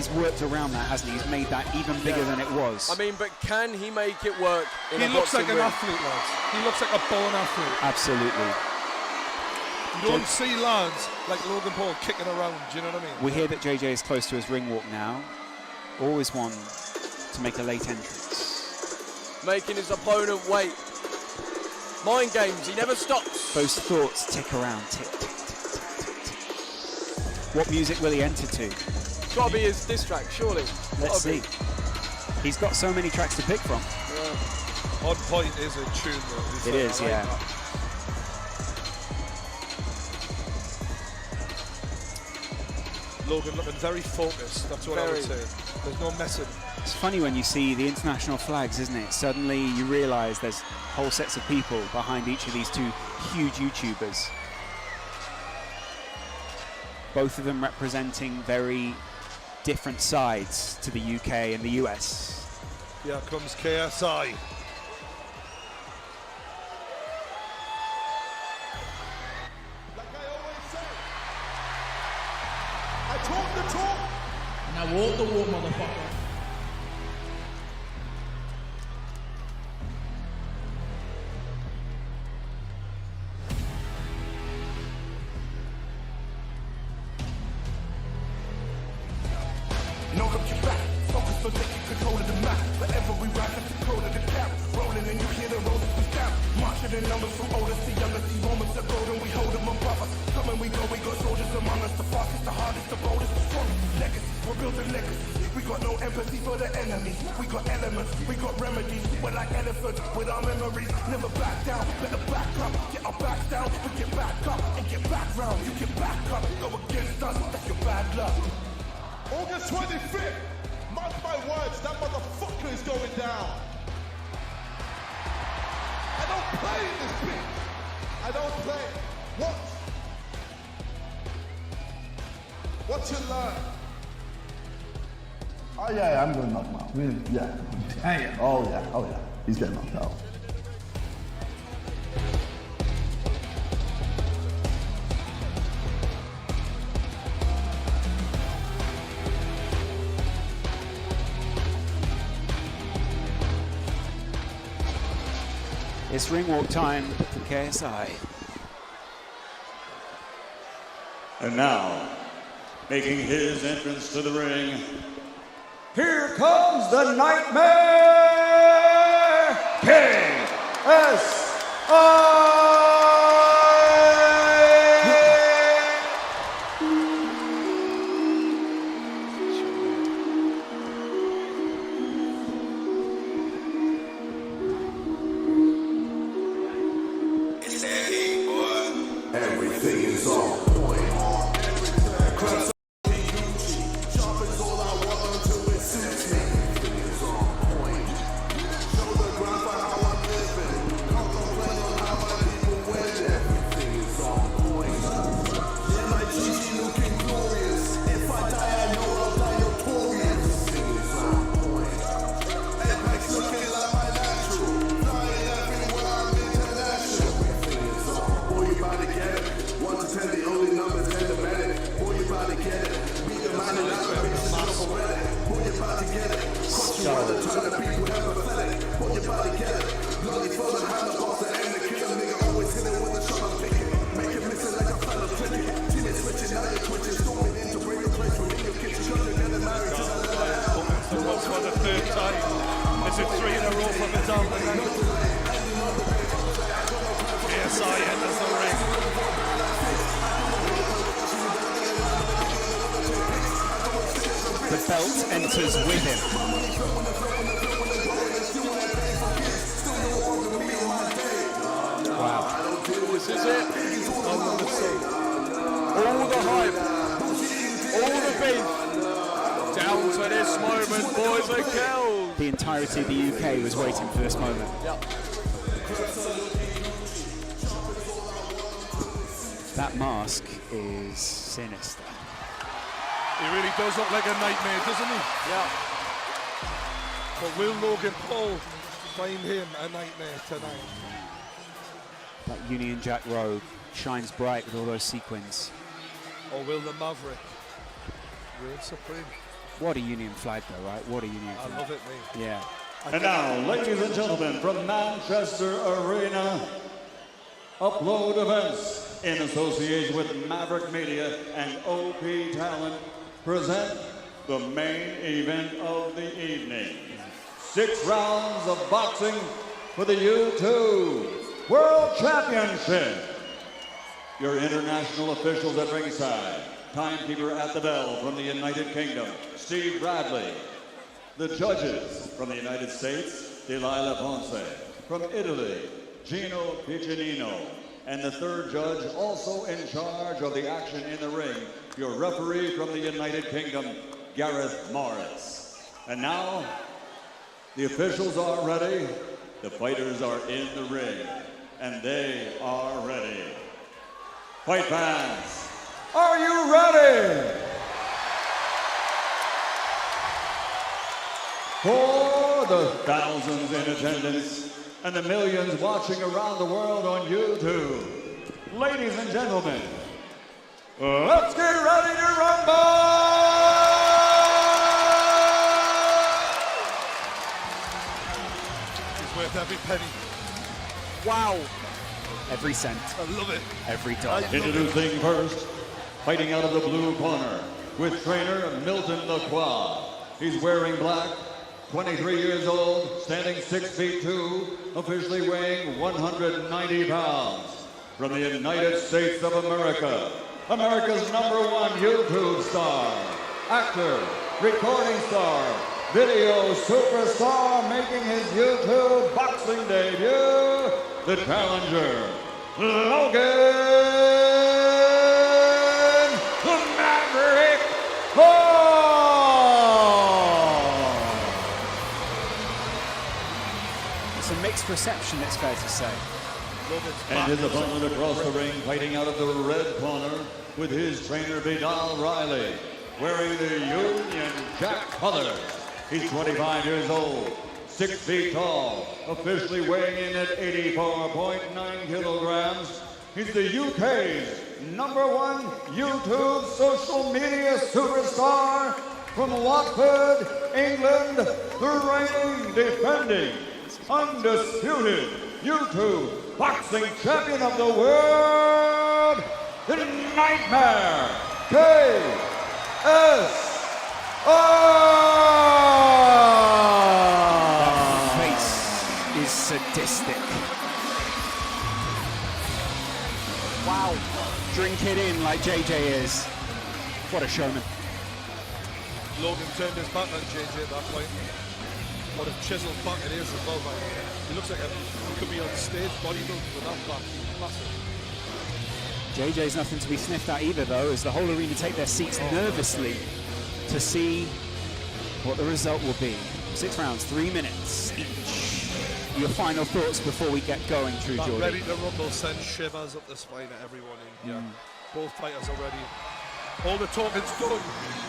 he's worked around that, hasn't he? He's made that even bigger than it was. I mean, but can he make it work in a boxing ring? He looks like an athlete, lads. He looks like a born athlete. Absolutely. You don't see lads like Logan Paul kicking around, do you know what I mean? We hear that JJ is close to his ring walk now. Always one to make a late entrance. Making his opponent wait. Mind games, he never stops. Those thoughts tick around, tick, tick, tick, tick, tick, tick. What music will he enter to? It's got to be his diss track, surely. Let's see. He's got so many tracks to pick from. Yeah. On Point is a tune, though. It is, yeah. Logan looking very focused, that's what I would say. There's no messing. It's funny when you see the international flags, isn't it? Suddenly you realise there's whole sets of people behind each of these two huge YouTubers. Both of them representing very different sides to the UK and the US. Here comes KSI. Talk the talk, and I walk the walk, motherfucker. No looking back, focus on taking control of the map. Forever we rise up to control of the gap. Rolling and you hear the rollers we stamp. Marching in numbers from oldest to youngest. See moments of gold and we hold them on brothers. Come and we go, we got soldiers among us. The fastest, the hardest, the boldest, the strongest. Legacy, we're building legacy. We got no empathy for the enemy. We got elements, we got remedies. We're like elephants with our memories. Never back down, better back up. Get our backs down, we get back up and get back round. You get back up, go against us, that's your bad luck. August 25th, mark my words, that motherfucker is going down. I don't play in this bitch. I don't play. Watch and learn. Oh yeah, I'm going to knock him out. Really? Yeah. Hey. Oh yeah. He's getting knocked out. It's ring walk time for KSI. And now, making his entrance to the ring, here comes the Nightmare KSI! Everything is on point. Crowds sharp is all I want until it suits me. Everything is on point. Show the ground for how I'm living. Contemplate on how my people win. Everything is on point. Yeah, my GG looking glorious. If I die, I know I'll die notorious. Everything is on point. Apex looking like my natural. Flying everywhere, I'm international. Everything is on. Boy, you about to get it. 1 to 10, the only numbers and the minute. Boy, you about to get it. Beat the man and out of bitches jump already. Boy, you about to get it. Cross you all the time, the people empathetic. Boy, you about to get it. Bloody phone and hand the boss to end the killer. Nigga always hit it with a shot I'm picking. Make it missing like a fellow ticket. Team is switching, now you're twitching. Storming in to bring a place within your kitchen. Cause you're getting married to the level. For the third time. Is it 3 in a row for the down the night? KSI enters the ring. The belt enters with him. Wow. This is it. All the hype, all the beef, down to this moment, boys and girls. The entirety of the UK was waiting for this moment. Yep. That mask is sinister. He really does look like a nightmare, doesn't he? Yeah. But will Logan Paul find him a nightmare tonight? That Union Jack robe shines bright with all those sequins. Or will the Maverick reign supreme? What a Union flag, though, right? What a Union flag. I love it, mate. Yeah. And now, ladies and gentlemen, from Manchester Arena, Upload Events, in association with Maverick Media and OP Talent, present the main event of the evening. 6 rounds of boxing for the U2 World Championship. Your international officials at ringside. Timekeeper at the bell from the United Kingdom, Steve Bradley. The judges from the United States, Delilah Ponce. From Italy, Gino Piccinino. And the third judge, also in charge of the action in the ring, your referee from the United Kingdom, Gareth Morris. And now, the officials are ready, the fighters are in the ring, and they are ready. Fight fans, are you ready? For the thousands in attendance and the millions watching around the world on YouTube, ladies and gentlemen, let's get ready to rumble! It's worth every penny. Wow. Every cent. I love it. Every dollar. Introducing first, fighting out of the blue corner, with trainer Milton Lacroix. He's wearing black, 23 years old, standing 6'2", officially weighing 190 pounds. From the United States of America, America's #1 YouTube star, actor, recording star, video superstar, making his YouTube boxing debut, the challenger, Logan the Maverick Paul. It's a mixed reception, it's fair to say. And his opponent across the ring, fighting out of the red corner with his trainer Vidal Riley, wearing the Union Jack colors. He's 25 years old, 6 feet tall, officially weighing in at 84.9 kilograms. He's the UK's #1 YouTube social media superstar from Watford, England, the reigning, defending, undisputed YouTube boxing champion of the world, the Nightmare KSI. Is sadistic. Wow. Drink it in like JJ is. What a showman. Logan turned his back on JJ at that point. What a chiseled back it is as well, man. He looks like he could be on stage bodybuilding with that back. Massive. JJ's nothing to be sniffed at either, though, as the whole arena take their seats nervously to see what the result will be. 6 rounds, 3 minutes each. Your final thoughts before we get going, True That Geordie? ready to rumble sends shivers up the spine of everyone in here. Both fighters are ready. All the talking's done.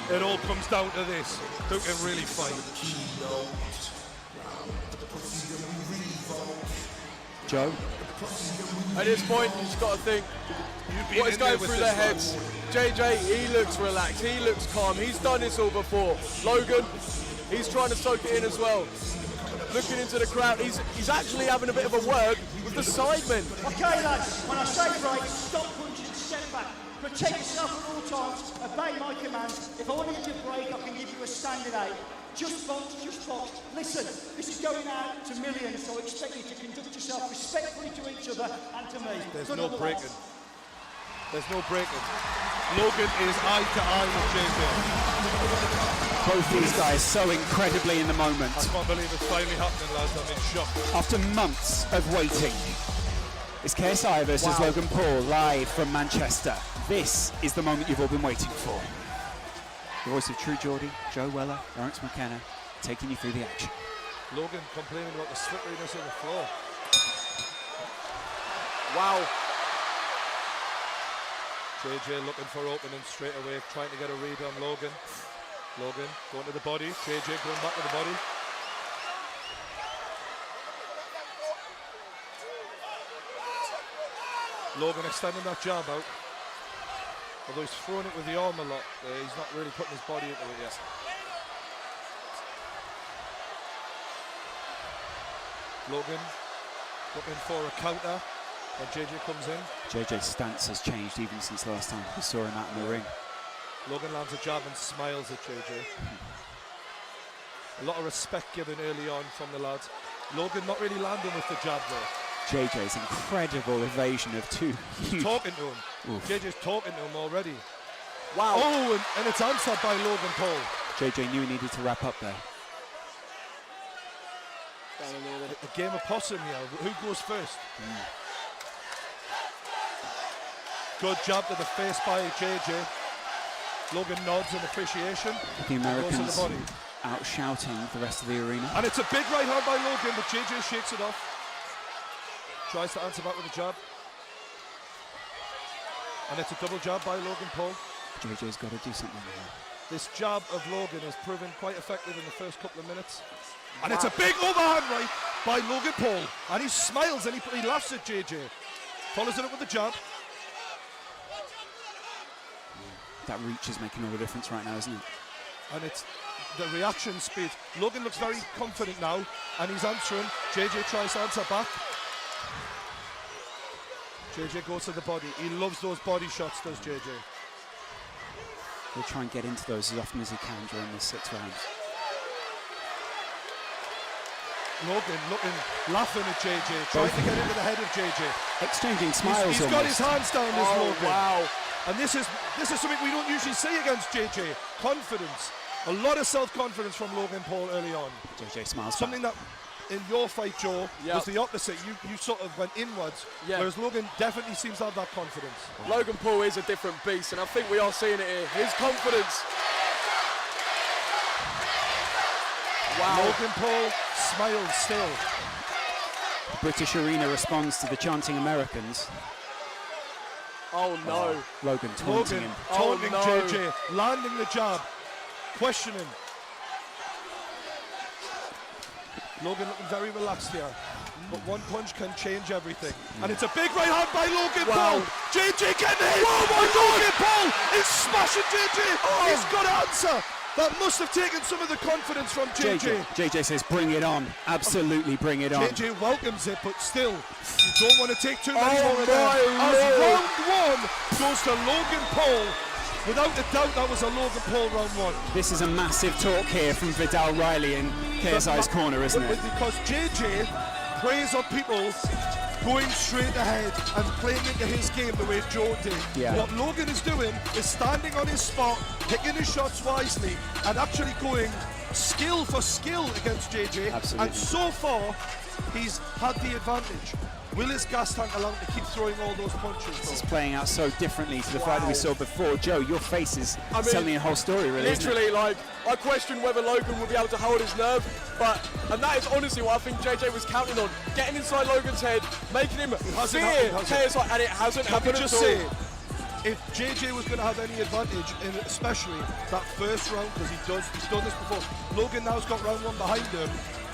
It all comes down to this. Who can really fight? Joe? At this point, you just got to think what is going through their heads. JJ, he looks relaxed, he looks calm, he's done this all before. Logan, he's trying to soak it in as well. Looking into the crowd, he's actually having a bit of a word with the sidemen. Okay, lads, when I say break, stop punching, step back. Protect yourself at all times, obey my commands. If I want to give you a break, I can give you a standing 8. Just box, just box. Listen, this is going out to millions, so I expect you to conduct yourself respectfully to each other and to me. There's Good no luck, breaking. lads. There's no breaking. Logan is eye to eye with JJ. Both these guys so incredibly in the moment. I can't believe it's finally happening, lads. I'm in shock. After months of waiting, it's KSI versus Logan Paul live from Manchester. This is the moment you've all been waiting for. The voice of True Geordie, Joe Weller, Lawrence McKenna, taking you through the action. Logan complaining about the slipperiness of the floor. Wow. JJ looking for opening straight away, trying to get a read on Logan. Logan going to the body, JJ going back to the body. Logan extending that jab out. Although he's throwing it with the arm a lot, he's not really putting his body into it yet. Logan looking for a counter when JJ comes in. JJ's stance has changed even since the last time we saw him out in the ring. Logan lands a jab and smiles at JJ. A lot of respect given early on from the lads. Logan not really landing with the jab though. JJ's incredible evasion of two huge... Talking to him. Oof. JJ's talking to him already. Wow. Oh, and it's answered by Logan Paul. JJ knew he needed to wrap up there. A game of possum here. Who goes first? Good jab to the face by JJ. Logan nods in appreciation. The Americans goes to the body. out shouting the rest of the arena. And it's a big right hand by Logan, but JJ shakes it off. Tries to answer back with a jab. And it's a double jab by Logan Paul. JJ's got to do something here. This jab of Logan has proven quite effective in the first couple of minutes. And it's a big overhand right by Logan Paul. And he smiles and he laughs at JJ. Follows it up with a jab. That reach is making all the difference right now, isn't it? And it's the reaction speed. Logan looks very confident now and he's answering. JJ tries to answer back. JJ goes to the body. He loves those body shots, does JJ. He'll try and get into those as often as he can during the 6 rounds. Logan looking, laughing at JJ, trying to get into the head of JJ. Exchanging smiles. He's got his hands down this Logan. Wow. And this is something we don't usually see against JJ. Confidence. A lot of self-confidence from Logan Paul early on. JJ smiles. Something that in your fight, Joe, Yep. was the opposite. You sort of went inwards, Yeah. whereas Logan definitely seems to have that confidence. Logan Paul is a different beast, and I think we are seeing it here. His confidence. Wow. Logan Paul smiles still. The British arena responds to the chanting Americans. Oh no. Logan taunting Logan him. taunting no. JJ, landing the jab, questioning. Logan looking very relaxed here. But one punch can change everything. And it's a big right hand by Logan Wow. Paul. JJ getting hit. Oh my Logan Paul is smashing JJ. He's got to answer. That must have taken some of the confidence from JJ. JJ says, bring it on. Absolutely bring it on. JJ welcomes it, but still, you don't want to take too many Oh more of that. my As Lord. round 1 goes to Logan Paul. Without a doubt, that was a Logan Paul round 1. This is a massive talk here from Vidal Riley in KSI's corner, isn't it? Because JJ preys on people going straight ahead and playing into his game the way Joe did. Yeah. What Logan is doing is standing on his spot, picking his shots wisely, and actually going skill for skill against JJ. Absolutely. And so far, he's had the advantage. Will his gas tank allow him to keep throwing all those punches? This is playing out so differently to the fight that we saw before. Joe, your face is I mean, telling a whole story, really. isn't it? Literally, like, I question whether Logan will be able to hold his nerve, and that is honestly what I think JJ was counting on. Getting inside Logan's head, making him hasn't fear happened, has it? KSI, and it hasn't Can we happened just at say, all. if JJ was going to have any advantage in especially that first round, because he's done this before, Logan now's got round 1 behind him,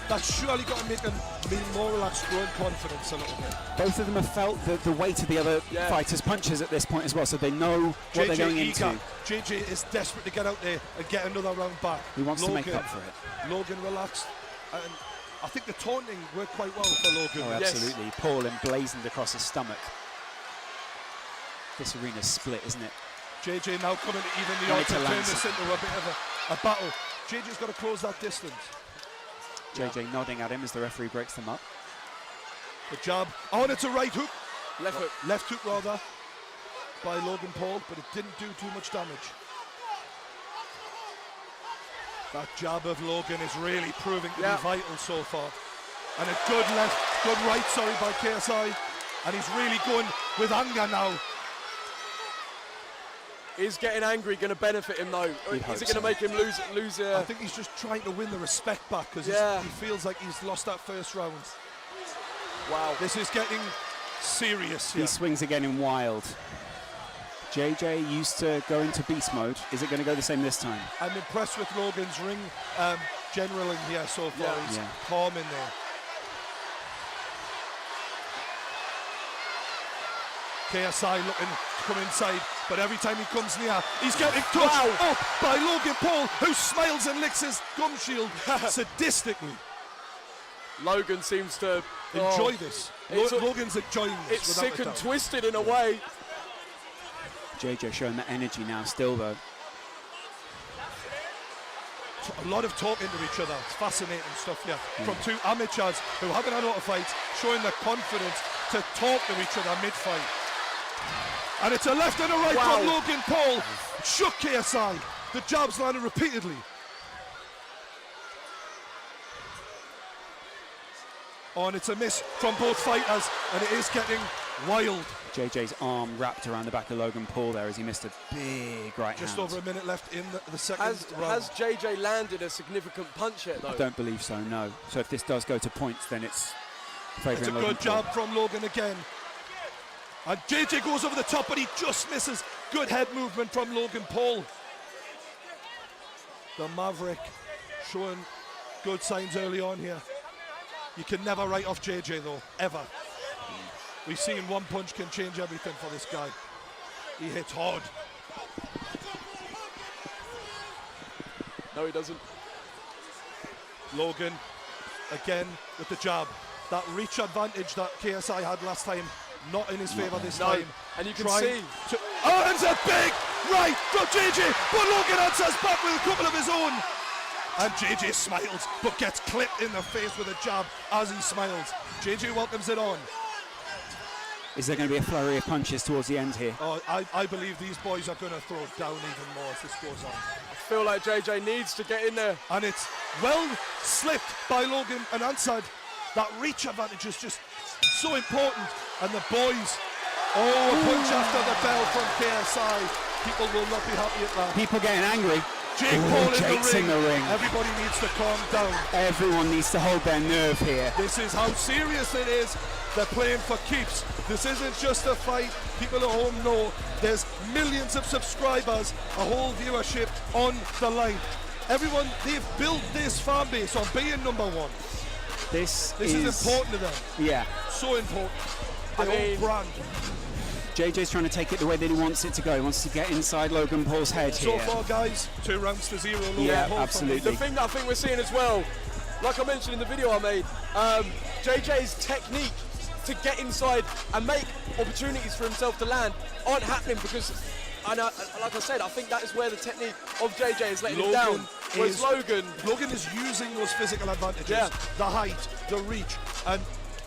that's surely got to make him be more relaxed, growing confidence a little bit. Both of them have felt the weight of the other fighters' punches at this point as well, so they know what they're going into. JJ is desperate to get out there and get another round back. He wants to make up for it. Logan relaxed, and I think the taunting worked quite well for Logan. Oh, absolutely. Paul emblazoned across his stomach. This arena's split, isn't it? JJ now coming to even the Need odds to and turn land this into a bit of a battle. JJ's got to close that distance. JJ nodding at him as the referee breaks them up. The jab. Oh, and it's a right hook. Left hook. Left hook, rather, by Logan Paul, but it didn't do too much damage. That jab of Logan is really proving to be vital so far. And a good right, by KSI. And he's really going with anger now. Is getting angry going to benefit him though? Is it going to make him lose? I think he's just trying to win the respect back because he feels like he's lost that first round. Wow. This is getting serious here. He swings again in wild. JJ used to go into beast mode. Is it going to go the same this time? I'm impressed with Logan's ring generaling here so far. He's calm in there. KSI looking to come inside, but every time he comes near, he's getting touched up by Logan Paul, who smiles and licks his gum shield sadistically. Logan seems to enjoy this. Logan's enjoying this. It's sick and twisted in a way. JJ showing that energy now still though. A lot of talking to each other. It's fascinating stuff here. From two amateurs who haven't had a lot of fights, showing the confidence to talk to each other mid-fight. And it's a left and a right from Logan Paul. Shook KSI. The jabs landed repeatedly. Oh, and it's a miss from both fighters, and it is getting wild. JJ's arm wrapped around the back of Logan Paul there as he missed a big right hand. Just over a minute left in the second round. Has JJ landed a significant punch yet, though? I don't believe so, no. So if this does go to points, then it's favouring It's a Logan good Paul. jab from Logan again. And JJ goes over the top, but he just misses. Good head movement from Logan Paul. The Maverick showing good signs early on here. You can never write off JJ though, ever. We've seen one punch can change everything for this guy. He hits hard. No, he doesn't. Logan, again with the jab. That reach advantage that KSI had last time, not in his favour this time. And you can see. Oh, and it's a big right from JJ, but Logan answers back with a couple of his own. And JJ smiles, but gets clipped in the face with a jab as he smiles. JJ welcomes it on. Is there going to be a flurry of punches towards the end here? Oh, I believe these boys are going to throw down even more as this goes on. I feel like JJ needs to get in there. And it's well slipped by Logan and answered. That reach advantage is just so important. And the boys, a punch after the bell from KSI. People will not be happy at that. People getting angry. Jake Paul Jake's in the ring. Everybody needs to calm down. Everyone needs to hold their nerve here. This is how serious it is. They're playing for keeps. This isn't just a fight. People at home know there's millions of subscribers, a whole viewership on the line. Everyone, they've built this fan base on being number one. This is important to them. Yeah. So important. Their own brand. JJ's trying to take it the way that he wants it to go. He wants to get inside Logan Paul's head so here. So far, guys, 2 rounds to 0. Logan yeah, Paul absolutely. The thing that I think we're seeing as well, like I mentioned in the video I made, JJ's technique to get inside and make opportunities for himself to land aren't happening because, like I said, I think that is where the technique of JJ is letting him down. Whereas Logan is using those physical advantages, the height, the reach, and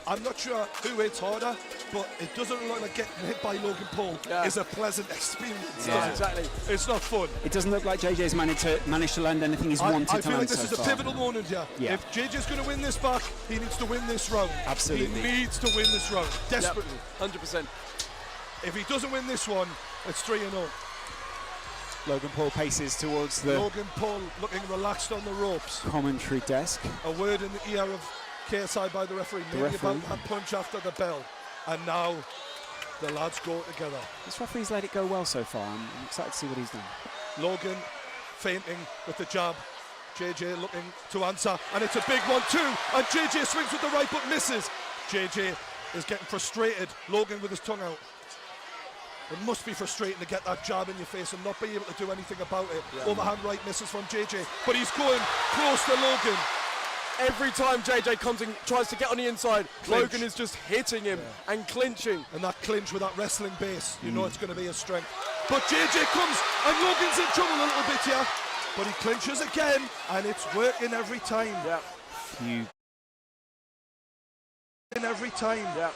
I'm not sure who hits harder, but it doesn't look like getting hit by Logan Paul is a pleasant experience. Yeah, exactly. It's not fun. It doesn't look like JJ's managed to land anything he's wanted to land. I feel like this so is a far. pivotal moment here. Yeah. If JJ's going to win this back, he needs to win this round. Absolutely. He needs to win this round, desperately. Yep, 100%. If he doesn't win this one, it's 3-0. Logan Paul paces towards the Logan Paul looking relaxed on the ropes. commentary desk. A word in the ear of KSI by the referee, maybe about that punch after the bell. And now the lads go together. This referee's let it go well so far. I'm excited to see what he's done. Logan feinting with the jab. JJ looking to answer, and it's a big 1-2, and JJ swings with the right but misses. JJ is getting frustrated. Logan with his tongue out. It must be frustrating to get that jab in your face and not be able to do anything about it. Yeah. Overhand right misses from JJ, but he's going close to Logan. Every time JJ comes and tries to get on the inside, Clinch. Logan is just hitting him and clinching. And that clinch with that wrestling base, you know it's going to be a strength. But JJ comes, and Logan's in trouble a little bit here. But he clinches again, and it's working every time. Yeah. Every time. Yeah.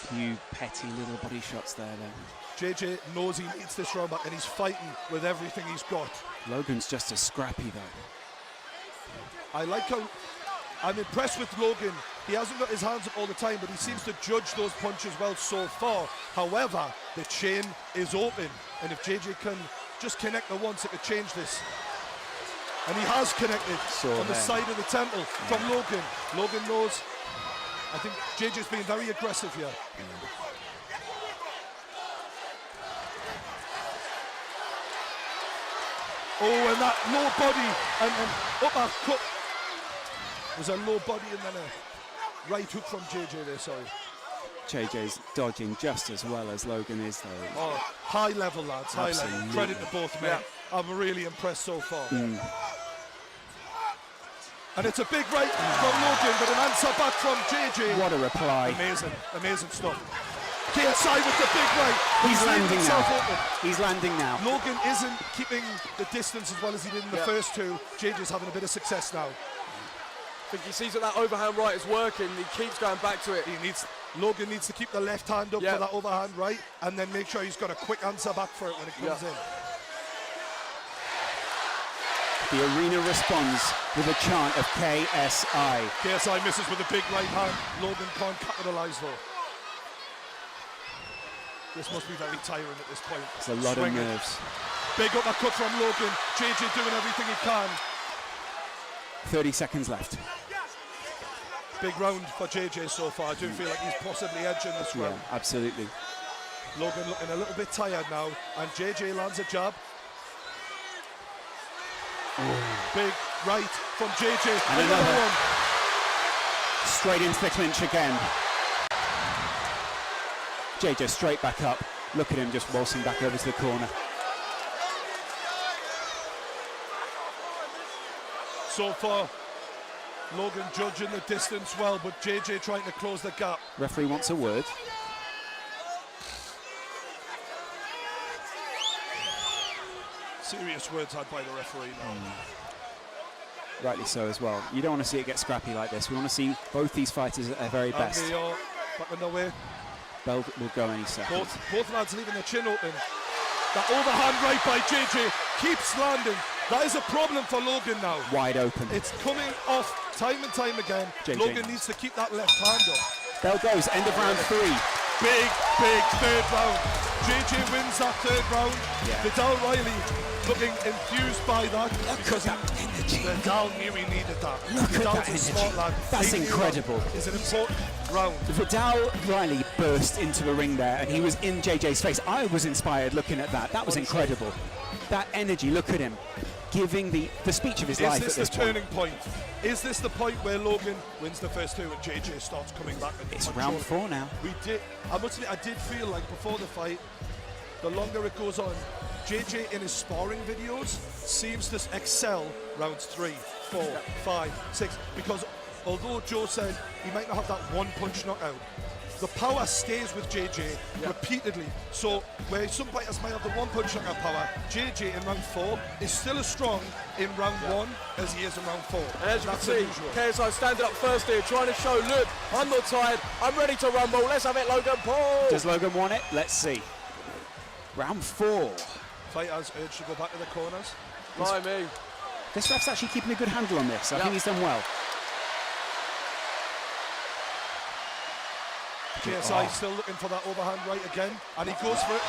Few petty little body shots there, though. JJ knows he needs this round back, and he's fighting with everything he's got. Logan's just as scrappy, though. I like how... I'm impressed with Logan. He hasn't got his hands up all the time, but he seems to judge those punches well so far. However, the chain is open, and if JJ can just connect the once, it could change this. And he has connected on the side of the temple from Logan. Logan knows. I think JJ's being very aggressive here. Oh, and that low body and uppercut. There's a low body and then a right hook from JJ there, sorry. JJ's dodging just as well as Logan is, though. Oh, high level, lads, high level. Credit to both men. I'm really impressed so far. And it's a big right from Logan, but an answer back from JJ. What a reply. Amazing, amazing stuff. KSI with the big right. He's leaving landing himself now. open. He's landing now. Logan isn't keeping the distance as well as he did in the first two. JJ's having a bit of success now. I think he sees that overhand right is working. He keeps going back to it. Logan needs to keep the left hand up for that overhand right, and then make sure he's got a quick answer back for it when it comes in. The arena responds with a chant of KSI. KSI misses with a big right hand. Logan can't capitalise though. This must be very tiring at this point. It's a lot of nerves. Big uppercut from Logan. JJ doing everything he can. 30 seconds left. Big round for JJ so far. I do feel like he's possibly edging this round. Yeah, absolutely. Logan looking a little bit tired now, and JJ lands a jab. Big right from JJ. And another one. Straight into the clinch again. JJ straight back up. Look at him just waltzing back over to the corner. So far, Logan judging the distance well, but JJ trying to close the gap. Referee wants a word. Serious words had by the referee now. Rightly so as well. You don't want to see it get scrappy like this. We want to see both these fighters at their very best. And they are back on their way. Bell will go any second. Both lads leaving their chin open. That overhand right by JJ keeps landing. That is a problem for Logan now. Wide open. It's coming off time and time again. JJ. Logan needs to keep that left hand up. Bell goes, end of round 3. Big third round. JJ wins that third round. Yeah. Vidal Riley looking enthused by that because Vidal knew he needed that. Look Vidal's at that a energy. smart lad. That's He knew incredible. that is an important round. Vidal Riley burst into a ring there and he was in JJ's face. I was inspired looking at that. That was incredible. That energy, look at him. Giving the speech of his life at Is this this the point. turning point? Is this the point where Logan wins the first two and JJ starts coming back? And It's controlling? round 4 now. I must admit, I did feel like before the fight, the longer it goes on, JJ in his sparring videos seems to excel rounds 3, 4, 5, 6, because although Joe said he might not have that one punch knockout, the power stays with JJ repeatedly. So where some fighters might have the one punch knockout power, JJ in round 4 is still as strong in round 1 as he is in round 4. And as you That's can see, unusual. KSI standing up first here, trying to show, look, I'm not tired, I'm ready to rumble, let's have it, Logan Paul! Does Logan want it? Let's see. Round 4. Fighters urged to go back to the corners. By me. This ref's actually keeping a good handle on this. I think he's done well. KSI still looking for that overhand right again, and he goes for it.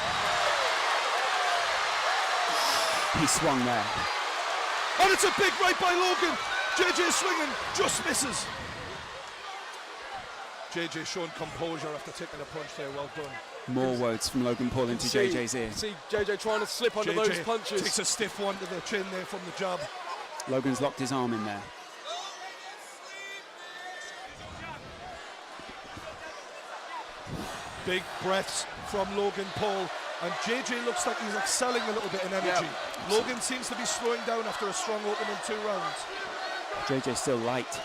He swung there. And it's a big right by Logan. JJ swinging, just misses. JJ showing composure after taking a punch there, well done. More words from Logan Paul into JJ's ear. See JJ trying to slip under those punches. Takes a stiff one to the chin there from the jab. Logan's locked his arm in there. Big breaths from Logan Paul, and JJ looks like he's excelling a little bit in energy. Logan seems to be slowing down after a strong opening 2 rounds. JJ's still light.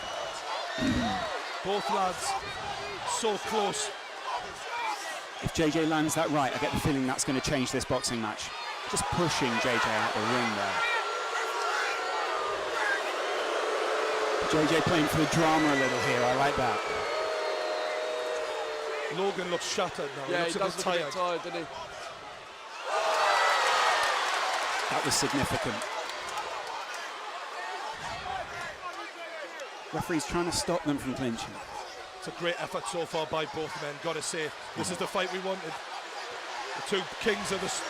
Both lads so close. If JJ lands that right, I get the feeling that's going to change this boxing match. Just pushing JJ out the ring there. JJ playing for the drama a little here, I like that. Logan looks shattered now. Yeah, he he looks does a look bit a bit tired. tired, doesn't he? That was significant. Referee's trying to stop them from clinching. It's a great effort so far by both men, gotta say. This is the fight we wanted. The two kings of this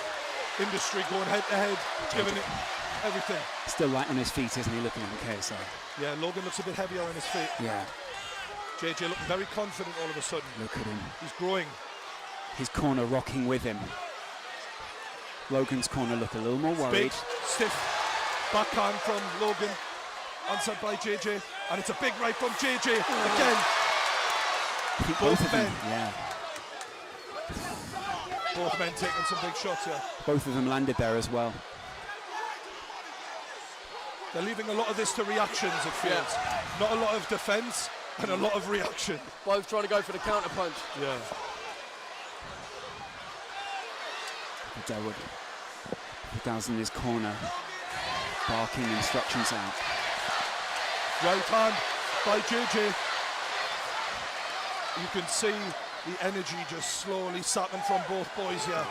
industry going head to head, giving it everything. Still light on his feet, isn't he, looking at KSI? Yeah, Logan looks a bit heavier on his feet. Yeah. JJ looking very confident all of a sudden. Look at him. He's growing. His corner rocking with him. Logan's corner look a little more worried. Big, stiff backhand from Logan, answered by JJ, and it's a big right from JJ again. I think Both of them, men. yeah. Both men taking some big shots here. Both of them landed there as well. They're leaving a lot of this to reactions, it feels. Not a lot of defense and a lot of reaction. Both trying to go for the counter punch. Yeah. Delwood. Vidal's in his corner, barking instructions out. Right hand by JJ. You can see the energy just slowly sapping from both boys here.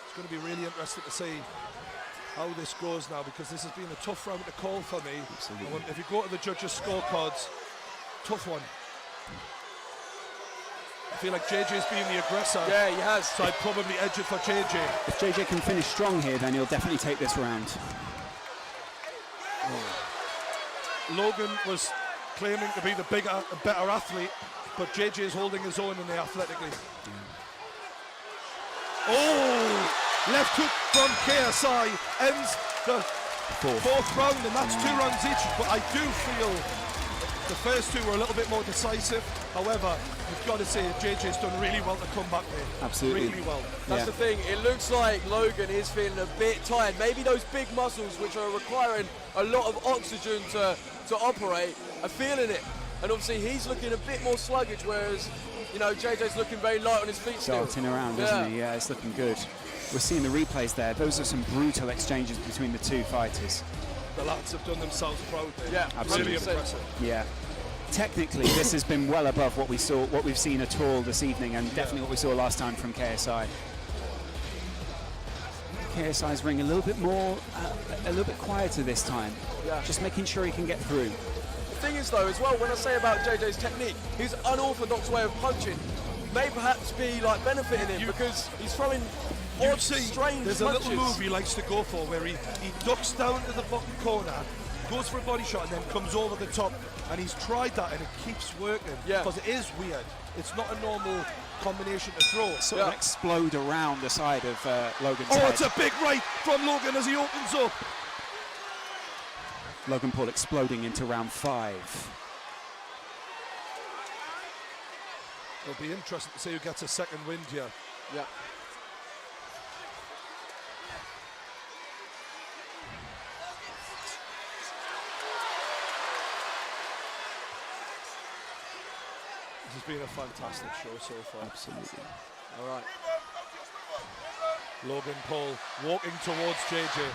It's going to be really interesting to see how this goes now, because this has been a tough round to call for me. Absolutely. If you go to the judges' scorecards, tough one. I feel like JJ's being the aggressor. Yeah, he has. So I'd probably edge it for JJ. If JJ can finish strong here, then he'll definitely take this round. Logan was claiming to be the bigger and better athlete, but JJ is holding his own in there athletically. Oh! Left hook from KSI ends the fourth round, and that's 2 rounds each. But I do feel the first 2 were a little bit more decisive. However, you've got to say JJ's done really well to come back there. Absolutely. Really well. That's the thing. It looks like Logan is feeling a bit tired. Maybe those big muscles, which are requiring a lot of oxygen to operate, are feeling it. And obviously he's looking a bit more sluggish, whereas, you know, JJ's looking very light on his feet still. Darting around, isn't he? Yeah, it's looking good. We're seeing the replays there. Those are some brutal exchanges between the 2 fighters. The lads have done themselves proud there. Yeah, absolutely. Really impressive. Yeah. Technically, this has been well above what we've seen at all this evening, and definitely what we saw last time from KSI. KSI's ring a little bit more, a little bit quieter this time. Yeah. Just making sure he can get through. The thing is, though, as well, when I say about JJ's technique, his unorthodox way of punching may perhaps be like benefiting him, because he's throwing odd, strange there's punches. a little move he likes to go for where he ducks down to the bottom corner, goes for a body shot, and then comes over the top. And he's tried that, and it keeps working. Yeah. Because it is weird. It's not a normal combination to throw. Sort of explode around the side of Logan's Oh, head. it's a big right from Logan as he opens up. Logan Paul exploding into round 5. It'll be interesting to see who gets a second wind here. Yeah. This has been a fantastic show so far. Absolutely. All right. Logan Paul walking towards JJ.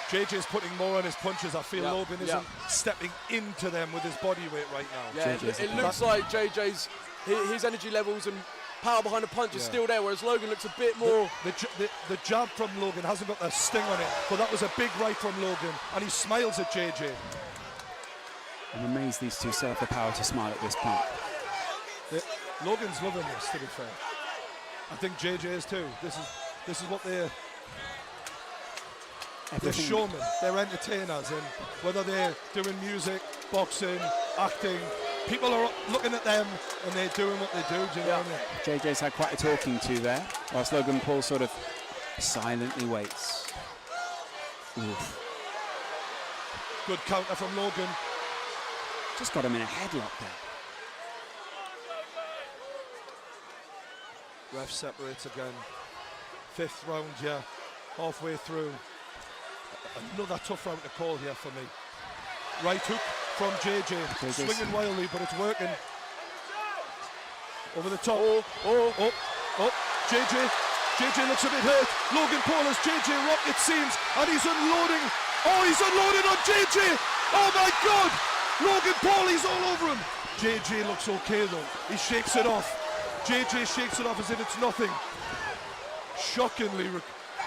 JJ's putting more on his punches. I feel Logan isn't stepping into them with his body weight right now. Yeah, it looks like JJ's his energy levels and power behind the punch is still there, whereas Logan looks a bit more. The jab from Logan hasn't got a sting on it, but that was a big right from Logan, and he smiles at JJ. I'm amazed these two still have the power to smile at this point. Logan's loving this, to be fair. I think JJ is too. This is what they're showmen, they're entertainers, and whether they're doing music, boxing, acting, people are looking at them and they're doing what they do. Do you know what I mean? JJ's had quite a talking to there, whilst Logan Paul sort of silently waits. Oof. Good counter from Logan. Just got him in a headlock there. Ref separates again. 5th round, halfway through. Another tough round to call here for me. Right hook from JJ. Swinging wildly, but it's working. Over the top. JJ looks a bit hurt. Logan Paul has JJ rocked, it seems, and he's unloading. Oh, he's unloading on JJ. Oh my God. Logan Paul, he's all over him. JJ looks okay though. He shakes it off. JJ shakes it off as if it's nothing. Shockingly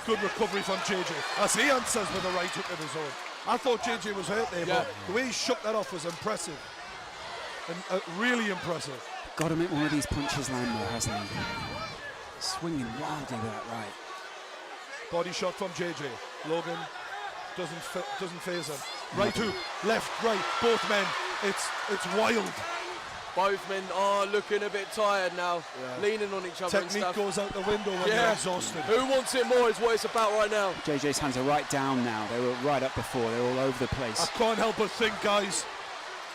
good recovery from JJ as he answers with a right hook of his own. I thought JJ was hurt there, but the way he shook that off was impressive. And really impressive. Got to make one of these punches land though, hasn't he? Swinging wildly with that right. Body shot from JJ. Logan doesn't phase him. Right hook, left, right, both men. It's wild. Both men are looking a bit tired now, leaning on each other. Technique and stuff. goes out the window when they're exhausted. Who wants it more is what it's about right now. JJ's hands are right down now. They were right up before. They're all over the place. I can't help but think, guys,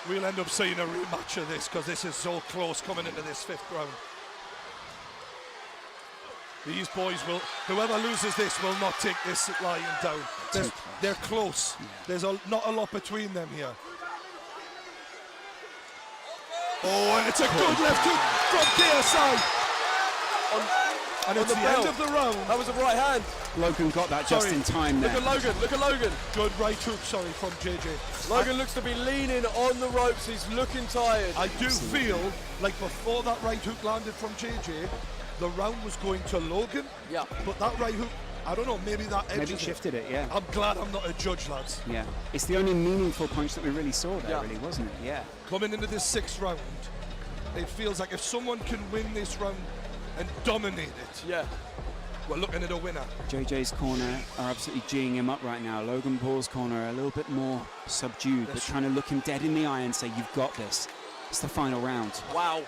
we'll end up seeing a rematch of this because this is so close coming into this 5th round. These boys will, whoever loses this will not take this lying down. They're close. Yeah. There's not a lot between them here. Oh, and it's a good left hook from KSI. And it's the end of the round. That was a right hand. Logan got that just in time there. Look at Logan, look at Logan. Good right hook, sorry, from JJ. Logan looks to be leaning on the ropes. He's looking tired. I do feel like before that right hook landed from JJ, the round was going to Logan. Yeah. But that right hook, I don't know, maybe that edged Maybe shifted it, yeah. I'm glad I'm not a judge, lads. Yeah. It's the only meaningful punch that we really saw there, Yeah. really, wasn't it? Yeah. Coming into this 6th round, it feels like if someone can win this round and dominate it, Yeah. we're looking at a winner. JJ's corner are absolutely geeing him up right now. Logan Paul's corner are a little bit more subdued, but trying to look him dead in the eye and say, you've got this. It's the final round. Wow.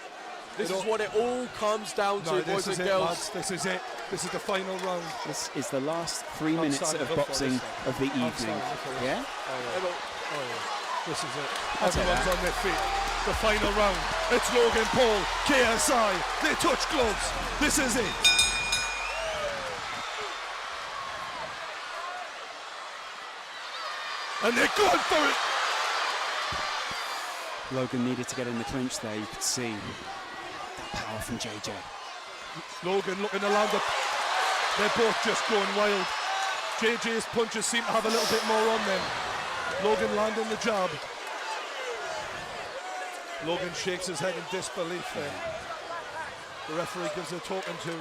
This is what it all comes down to, boys and girls. Lads. This is it. This is the final round. This is the last 3 I'm minutes starting of to look for boxing this of the I'm evening. starting to look for this. Yeah? Oh, yeah. This is it. I'll take Everyone's that. on their feet. The final round. It's Logan Paul, KSI. They touch gloves. This is it. And they're going for it. Logan needed to get in the clinch there. You could see that power from JJ. Logan looking to land up. They're both just going wild. JJ's punches seem to have a little bit more on them. Logan landing the jab. Logan shakes his head in disbelief there. The referee gives a talking to.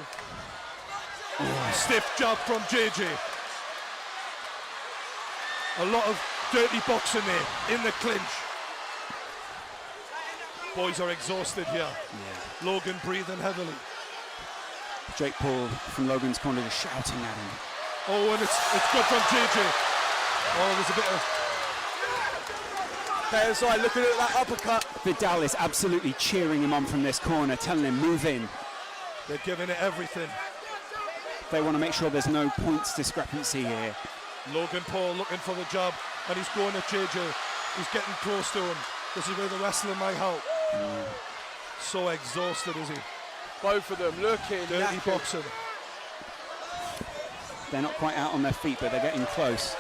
Stiff jab from JJ. A lot of dirty boxing there in the clinch. Boys are exhausted here. Yeah. Logan breathing heavily. Jake Paul from Logan's corner just shouting at him. Oh, and it's good from JJ. Oh, there's a bit of... KSI looking at that uppercut. Vidal is absolutely cheering him on from this corner, telling him, move in. They're giving it everything. They want to make sure there's no points discrepancy here. Logan Paul looking for the jab, and he's going at JJ. He's getting close to him. This is where the wrestler might help. So exhausted is he. Both of them looking Dirty knackered. boxing. They're not quite out on their feet, but they're getting close.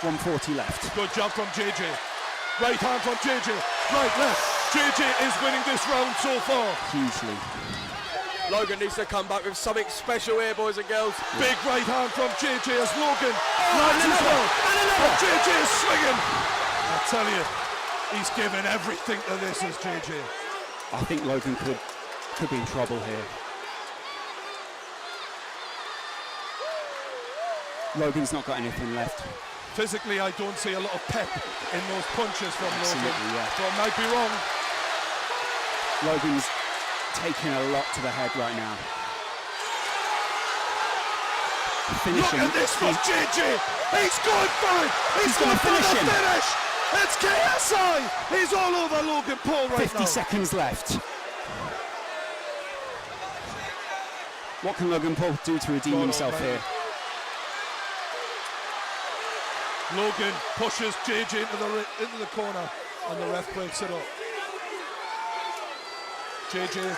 140 left. Good job from JJ. Right hand from JJ. Right, left. JJ is winning this round so far. Hugely. Logan needs to come back with something special here, boys and girls. Big right hand from JJ as Logan lands as well. And JJ is swinging. I tell you, he's giving everything to this as JJ. I think Logan could be in trouble here. Logan's not got anything left. Physically, I don't see a lot of pep in those punches from Logan. Absolutely, yeah. So I might be wrong. Logan's taking a lot to the head right now. Finishing. Look at this from JJ. He's going for it. He's going for finish the him. finish. It's KSI. He's all over Logan Paul right 50 now. seconds left. What can Logan Paul do to redeem himself here? Logan pushes JJ into the corner, and the ref breaks it up. JJ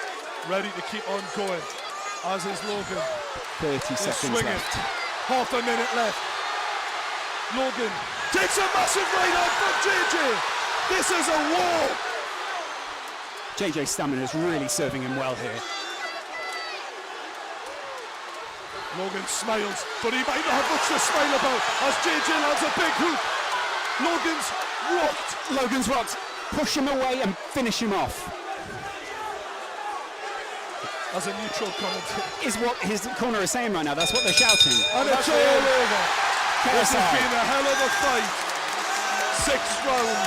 ready to keep on going, as is Logan. 30 They're seconds swinging. left. Half a minute left. Logan takes a massive right hand from JJ. This is a war. JJ's stamina is really serving him well here. Logan smiles, but he might not have much to smile about as JJ lands a big hook. Logan's rocked. Logan's rocked. Push him away and finish him off. As a neutral commentator. Is what his corner is saying right now. That's what they're shouting. And it's all over. This has been a hell of a fight. 6 rounds.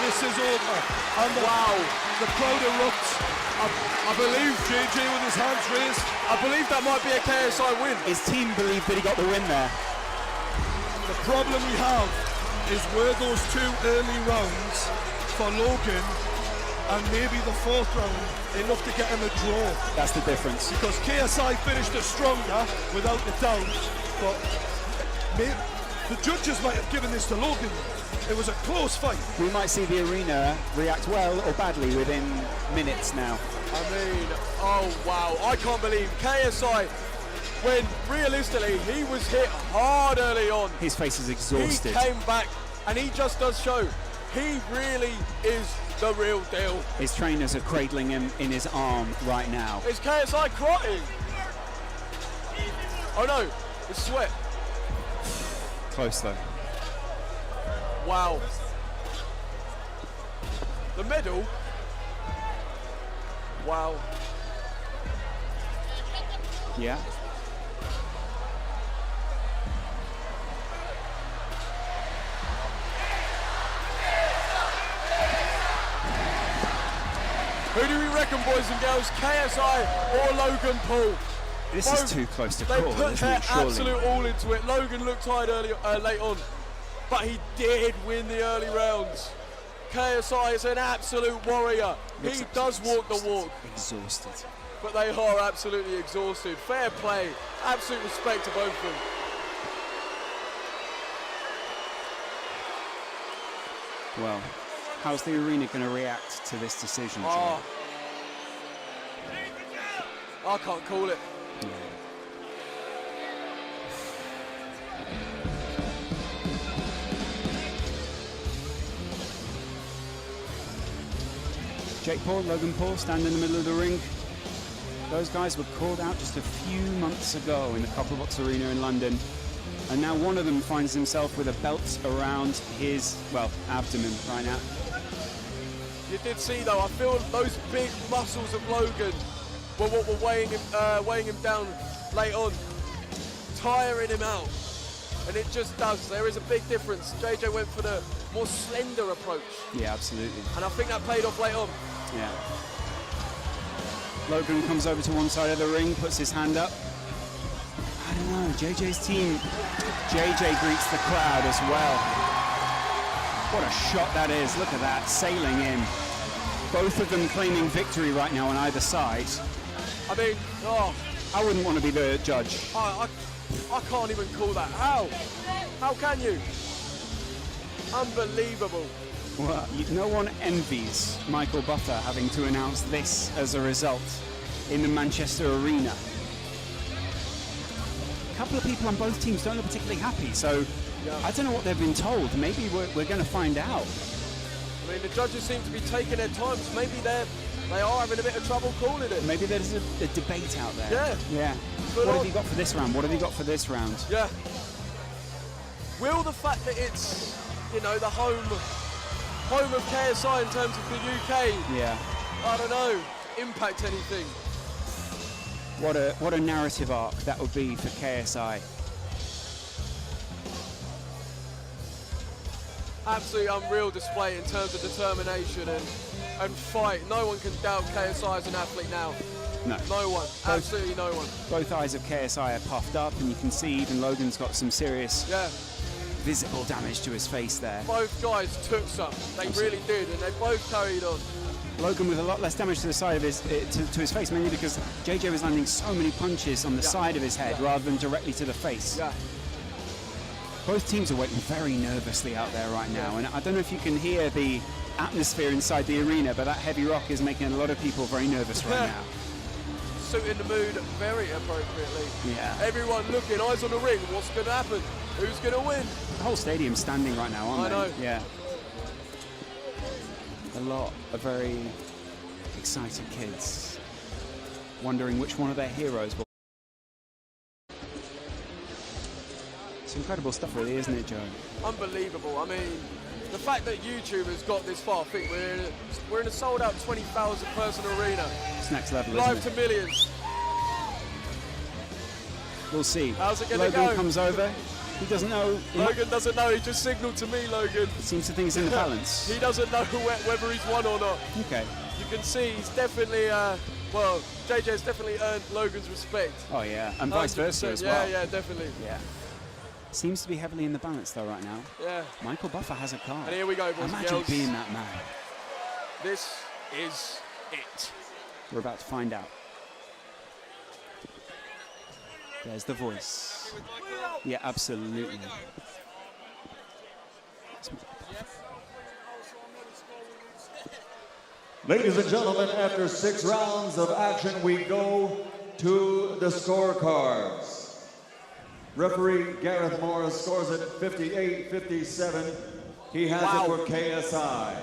This is over. And the crowd erupts. I believe JJ with his hands raised. I believe that might be a KSI win. His team believe that he got the win there. The problem we have is were those 2 early rounds for Logan and maybe the 4th round enough to get him a draw. That's the difference. Because KSI finished it stronger, without a doubt, but the judges might have given this to Logan. It was a close fight. We might see the arena react well or badly within minutes now. I mean, oh wow, I can't believe KSI, when realistically he was hit hard early on. His face is exhausted. He came back and he just does show he really is the real deal. His trainers are cradling him in his arm right now. Is KSI crying? Oh no, it's sweat. Close though. Wow. The medal. Wow. Yeah. Who do we reckon, boys and girls? KSI or Logan Paul? This Both, is too close to they call, put isn't their it, surely? absolute all into it. Logan looked tired late on, but he did win the early rounds. KSI is an absolute warrior. He does walk the walk. Exhausted. But they are absolutely exhausted. Fair play. Absolute respect to both of them. Well, how's the arena going to react to this decision? Oh. I can't call it. Yeah. Jake Paul, Logan Paul stand in the middle of the ring. Those guys were called out just a few months ago in the Copperbox Arena in London. And now one of them finds himself with a belt around his, well, abdomen right now. You did see though, I feel those big muscles of Logan were what were weighing him down late on, tiring him out. And it just does. There is a big difference. JJ went for the more slender approach. Yeah, absolutely. And I think that paid off late on. Yeah. Logan comes over to one side of the ring, puts his hand up. I don't know, JJ's team. JJ greets the crowd as well. What a shot that is. Look at that, sailing in. Both of them claiming victory right now on either side. I mean, oh, I wouldn't want to be the judge. I can't even call that. How? How can you? Unbelievable. Well, no one envies Michael Buffer having to announce this as a result in the Manchester Arena. A couple of people on both teams don't look particularly happy, so yeah. I don't know what they've been told. Maybe we're going to find out. I mean, the judges seem to be taking their time, so maybe they are having a bit of trouble calling it. Maybe there's a debate out there. Yeah. Yeah. What have you got for this round? What have you got for this round? Yeah. Will the fact that it's, you know, the home of KSI in terms of the UK, yeah, I don't know, impact anything? What a narrative arc that would be for KSI. Absolutely unreal display in terms of determination and fight. No one can doubt KSI as an athlete now. No. No one. Absolutely no one. Both eyes of KSI are puffed up, and you can see even Logan's got some serious visible damage to his face there. Both guys took some. They really did, and they both carried on. Logan with a lot less damage to the side of his to his face, mainly because JJ was landing so many punches on the side of his head rather than directly to the face. Yeah. Both teams are waiting very nervously out there right now, and I don't know if you can hear the atmosphere inside the arena, but that heavy rock is making a lot of people very nervous right now. Suiting the mood very appropriately. Yeah. Everyone looking, eyes on the ring. What's going to happen? Who's going to win? The whole stadium's standing right now, aren't they? I know. Yeah. A lot of very excited kids wondering which one of their heroes will. It's incredible stuff, really, isn't it, Joe? Unbelievable. I mean, the fact that YouTube has got this far, I think we're in a sold-out 20,000 person arena. It's next level, Live isn't to millions. We'll see. How's it going to Logan go? comes over. He doesn't know. Logan doesn't know. He just signalled to me, Logan. Seems to think he's in the balance. He doesn't know whether he's won or not. Okay. You can see he's definitely, well, JJ's definitely earned Logan's respect. Oh, yeah. And vice versa as well. Yeah, definitely. Yeah. Seems to be heavily in the balance, though, right now. Yeah. Michael Buffer has a card. And here we go, boys and Imagine girls. being that man. This is it. We're about to find out. There's the voice. Yeah, absolutely. Ladies and gentlemen, after 6 rounds of action, we go to the scorecards. Referee Gareth Morris scores it 58-57. He has it for KSI.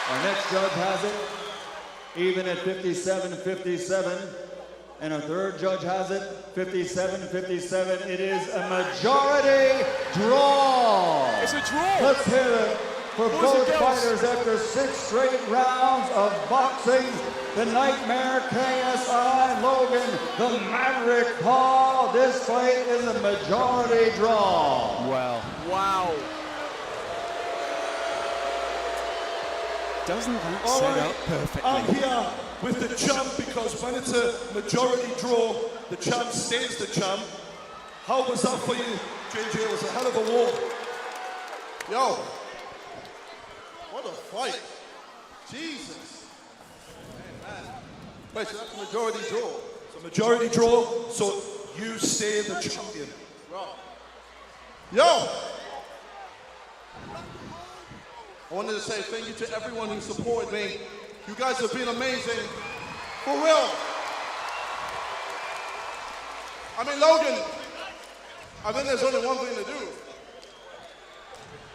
Our next judge has it even at 57-57. And our third judge has it 57-57. It is a majority draw. It's a draw. Let's hear it for both fighters after 6 straight rounds of boxing. The Nightmare KSI Logan, the Maverick Paul. This fight is a majority draw. Well, Wow. doesn't that All set right. up perfectly? I'm here with the champ because when it's a majority draw, the champ stays the champ. How was that for you, JJ? It was a hell of a war. Yo, what a fight. Jesus. Man. Wait, so that's a majority draw. It's a majority draw, so you stay the champion. Yo! I wanted to say thank you to everyone who supported me. You guys have been amazing. For real. I mean, Logan, I think there's only one thing to do.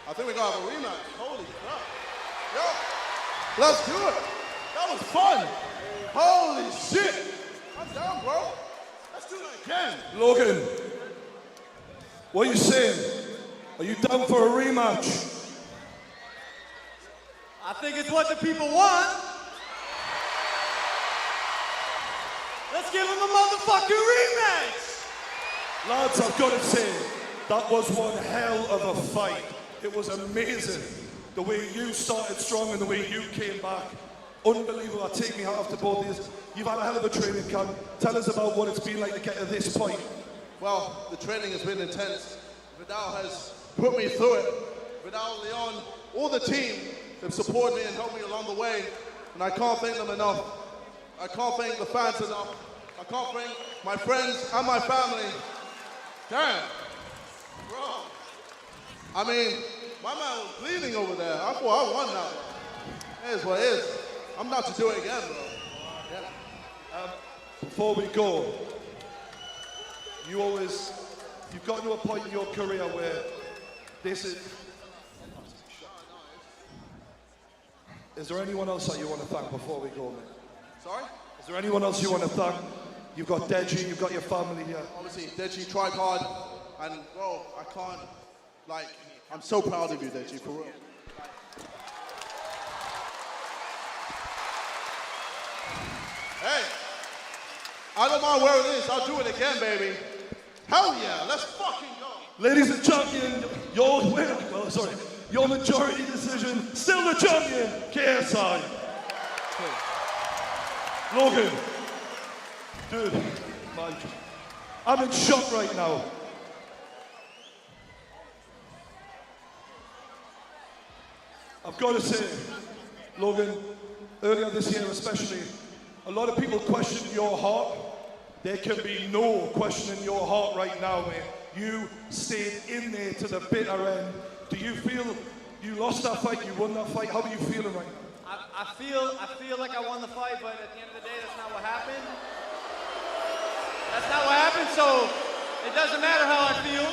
I think we're going to have a rematch. Holy crap. Yo, let's do it. That was fun. Holy shit. I'm down, bro. Let's do it again. Logan, what are you saying? Are you down for a rematch? I think it's what the people want. Let's give them a motherfucking rematch. Lads, I've got to say, that was one hell of a fight. It was amazing. The way you started strong and the way you came back. Unbelievable. I take me hat off to both of you. You've had a hell of a training camp. Tell us about what it's been like to get to this point. Well, the training has been intense. Vidal has put me through it. Vidal, Leon, all the team have supported me and helped me along the way. And I can't thank them enough. I can't thank the fans enough. I can't thank my friends and my family. Damn. Bro. I mean, my man was bleeding over there. I thought I won that one. It is what it is. I'm about to do it again, bro. Yeah. Before we go, you've gotten to a point in your career where this is there anyone else that you want to thank before we go, man? Sorry? Is there anyone else you want to thank? You've got Deji, you've got your family here. Obviously, Deji tried hard, and bro, I can't, like, I'm so proud of you, Deji, for real. Hey, I don't mind where it is, I'll do it again, baby. Hell yeah, let's fucking go. Ladies and champion, your majority decision, still the champion, KSI. Logan, dude, man, I'm in shock right now. I've got to say, Logan, earlier this year especially, a lot of people questioned your heart. There can be no question in your heart right now, man. You stayed in there to the bitter end. Do you feel you lost that fight, you won that fight? How are you feeling right now? I feel like I won the fight, but at the end of the day, that's not what happened. That's not what happened, so it doesn't matter how I feel.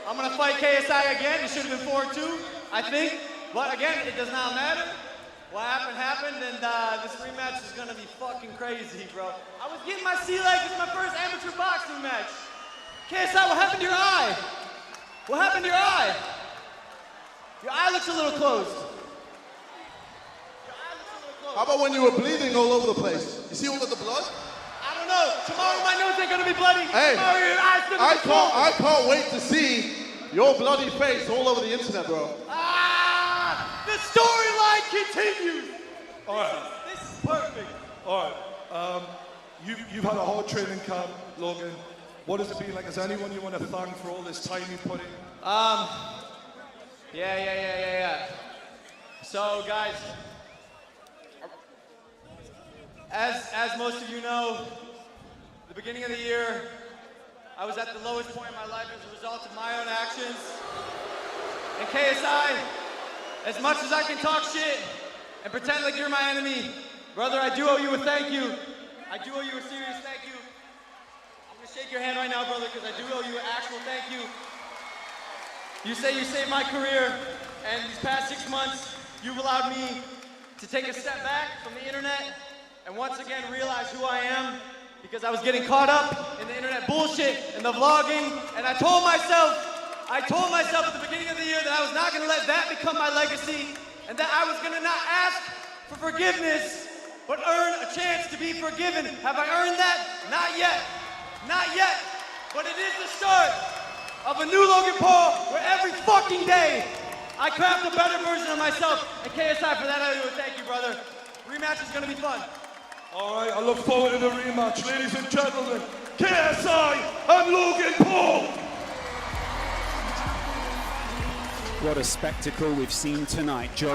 I'm gonna fight KSI again. It should have been 4-2, I think. But again, it does not matter. What happened, and this rematch is gonna be fucking crazy, bro. I was getting my sea legs. It's my first amateur boxing match. KSI, what happened to your eye? What happened to your eye? Your eye looks a little closed. How about when you were bleeding all over the place? You see all of the blood? I don't know. Tomorrow my nose ain't gonna be bloody. Hey, Tomorrow your eye's gonna be closed. I can't wait to see your bloody face all over the internet, bro. The storyline continues. All right. This is perfect. All right. You've had a hard training camp, Logan. What has it been like? Is there anyone you want to thank for all this time you put in? Yeah. So, guys, as most of you know, the beginning of the year, I was at the lowest point in my life as a result of my own actions. And KSI, as much as I can talk shit and pretend like you're my enemy, brother, I do owe you a thank you. I do owe you a serious thank you. I'm gonna shake your hand right now, brother, because I do owe you an actual thank you. You say you saved my career, and these past 6 months, you've allowed me to take a step back from the internet and once again realize who I am, because I was getting caught up in the internet bullshit and the vlogging, and I told myself at the beginning of the year that I was not gonna let that become my legacy, and that I was gonna not ask for forgiveness, but earn a chance to be forgiven. Have I earned that? Not yet. Not yet. But it is the start of a new Logan Paul, where every fucking day I craft a better version of myself. And KSI, for that I owe you a thank you, brother. Rematch is gonna be fun. All right, I look forward to the rematch, ladies and gentlemen. KSI and Logan Paul. What a spectacle we've seen tonight. Joe